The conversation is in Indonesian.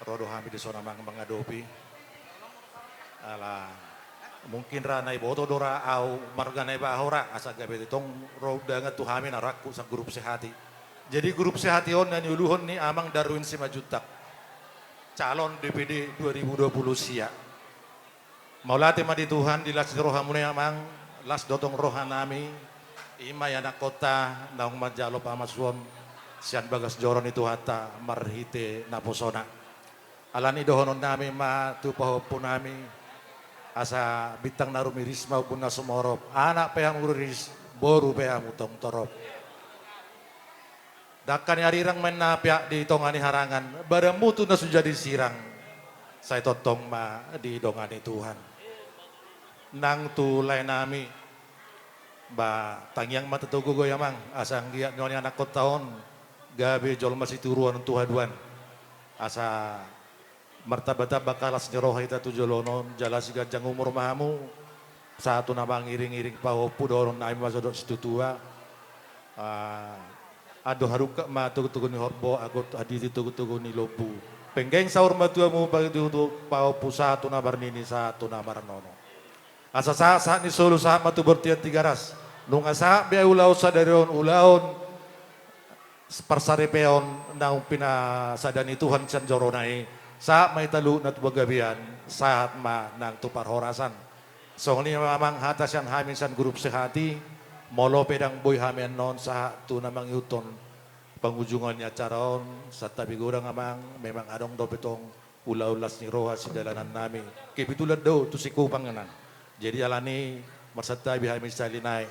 rodo hami di sona mga dopi. Ala mungkin ranai boto dora au marganai bahora asa gabe tong roda nga tuhami narakku sa grup sehati. Jadi grup sehati on dan uluhon ni amang Darwin Simajutak calon DPD 2020 sia. Maulati madi Tuhan di las rohamune amang las dotong rohanami ima anak kota naung majalo pamasuon sian bagas joron itu hata marhite naposona. Alani dohonon nami ma tupaho punami asa bintang narumiris maupun nasumorop anak peham uris boru peham utong torop dakkan yarirang main napia di tongani harangan baramutu nasu jadi sirang saya totong ma di dongani Tuhan nang tulay nami ba tangyang matatugo goyamang asang giat nyonya anak kotaon gabi jol masih turuan tuhaduan asa martabata bakalas nyeroha ita tujolonon jalas gajang umur mahamu satu nabang iring-iring pahopu doron na masodok situ tua ado haruka ma tugu-tugu ni horbo agot aditi tugu-tugu ni lobu penggeng saur matuamu pagi tugu pahopu satu nabar nini satu nabar nono asa sa ni solo sa matu bertian tiga ras nung asa biaya ulau sadarion ulaon parsarepeon naung pinasadani Tuhan san joronai saat may talu na tubagabian saat ma nang tupar horasan. So ni mamang hatas yan hamin san grup sehati molo pedang boy hamin non sa tu namang yuton pangujungan niya charon sa tabi gurang amang memang adong do betong ula-ulas ni roha si dalanan nami. Kipitulad do tu si kupang nan. Jadi alani marsata bihamin sa linay